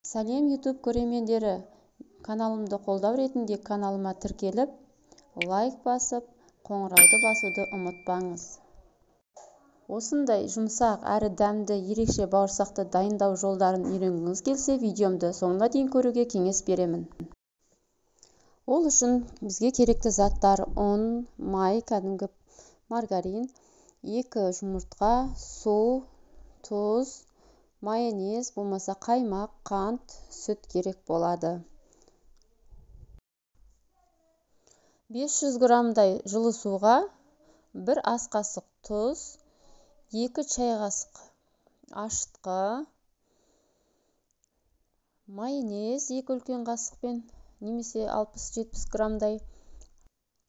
Сәлем YouTube көрермендері, каналымды қолдау ретінде каналыма тіркеліп, лайк басып, қоңырауды басуды ұмытпаңыз. Осындай жұмсақ әрі дәмді ерекше бауырсақты дайындау жолдарын үйренгіңіз келсе, видеомды соңына дейін көруге кеңес беремін. Ол үшін бізге керекті заттар: ұн, май, кәдімгі маргарин, 2 жұмыртқа, су, тұз, майонез, болмаса қаймақ, қант, сүт керек болады. 500 граммдай жылы суға 1 ас қасық тұз, 2 чай қасық ашытқы, майонез 2 үлкен қасықпен, немесе 60-70 граммдай,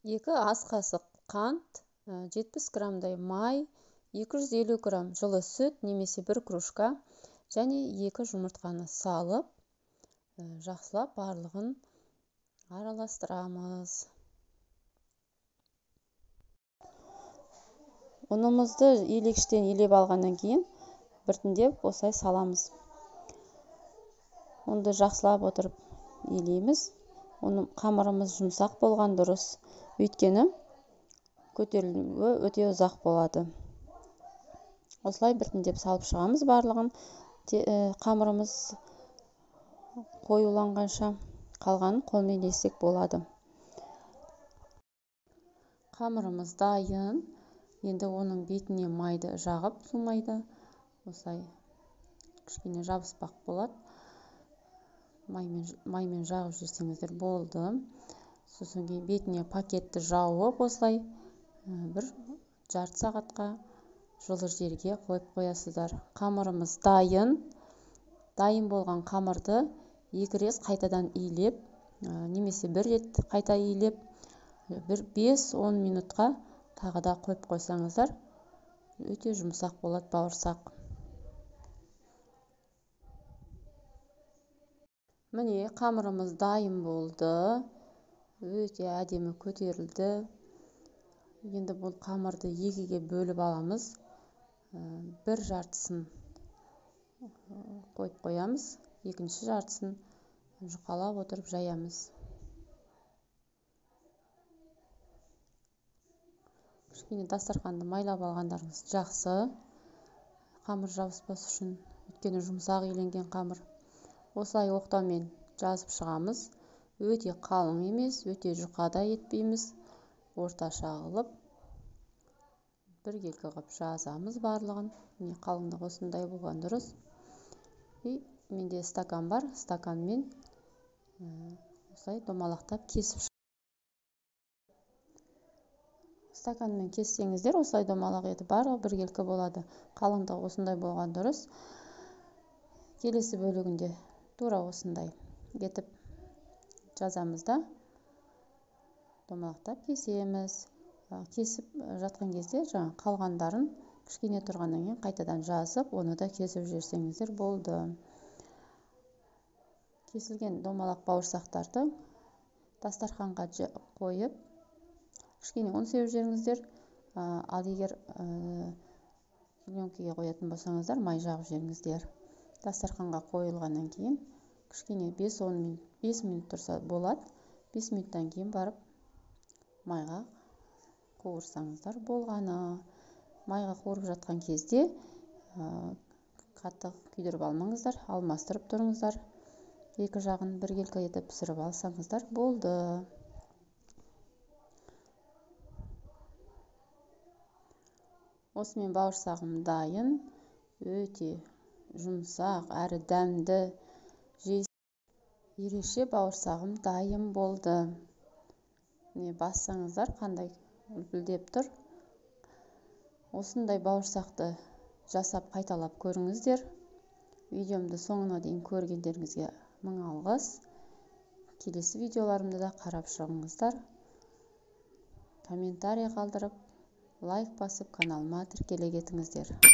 2 ас қасық қант, 70 граммдай май, 250 грамм жылы сүт немесе 1 кружка, және 2 жұмыртқаны салып, жақсылап барлығын араластырамыз. Ұнымызды елекштен елеп алғаннан кейін біртіндеп осылай саламыз. Онды жақсылап отырып елейміз. Қамырымыз жұмсақ болған дұрыс, өйткені көтерілуі өте ұзақ болады. Осылай біртіндеп салып шығамыз барлығын. Қамырымыз қоюланғанша, қалғанын қолмен елесек болады. Қамырымыз дайын. Енді оның бетіне майды жағып, су майды осылай кішкене жабыспақ болады. Маймен жағып жіберсеңіздер болды. Сосын кейін бетіне пакетті жауып, осылай бір жарты сағатқа жылы жерге қойып қоясыздар. Қамырымыз дайын. Дайын болған қамырды 2 рет қайтадан иілеп, немесе 1 рет қайта иілеп, 5-10 минутқа тағы да қойып қойсаңыздар, өте жұмсақ болады бауырсақ. Міне, қамырымыз дайын болды. Өте әдемі көтерілді. Енді бұл қамырды 2-ге бөліп аламыз. 1 жартысын қойып қоямыз, 2-ші жартысын жұқалап отырып жаямыз. Кішкене дастарханды майлап алғандарыңыз жақсы. Қамыр жабыспас үшін, өйткені жұмсақ иленген қамыр. Осылай оқтаумен жазып шығамыз. Өте қалың емес, өте жұқа да етпейміз. Орташа қылып, біркелкі қылып жазамыз барлығын. Міне, қалыңдығы осындай болған дұрыс. Менде стакан бар, стаканмен осылай домалақтап кесіп. Стаканмен кессеңіздер, осылай домалақ етіп барлығы біркелкі болады. Қалыңдығы осындай болған дұрыс. Келесі бөлігінде тура осындай етіп жазамыз да, домалақтап кесеміз. Кесіп жатқан кезде жаңа қалғандарын кішкене тұрғаннан кейін қайтадан жазып, оны да кесіп жіберсеңіздер болды. Кесілген домалақ бауырсақтарды дастарханға қойып, кішкене ұн сеуіп жіберіңіздер. Ал егер пленкаға қоятын болсаңыздар, май жағып жіберіңіздер. Дастарханға қойылғаннан кейін кішкене 5 минут тұрса болады. 5 минуттан кейін барып майға қуырсаңыздар болғаны. Майға қуырып жатқан кезде қатты күйдіріп алмаңыздар, алмастырып тұрыңыздар. 2 жағын біркелкі етіп пісіріп алсаңыздар болды. Осымен бауырсағым дайын. Өте жұмсақ әрі дәмді, ерекше бауырсағым дайын болды. Бассаңыздар қандай үлпілдеп тұр. Осындай бауырсақты жасап қайталап көріңіздер. Видеомды соңына дейін көргендеріңізге мың алғыс. Келесі видеоларымды да қарап шығыңыздар. Комментарий қалдырып, лайк басып, каналыма тіркеле кетіңіздер.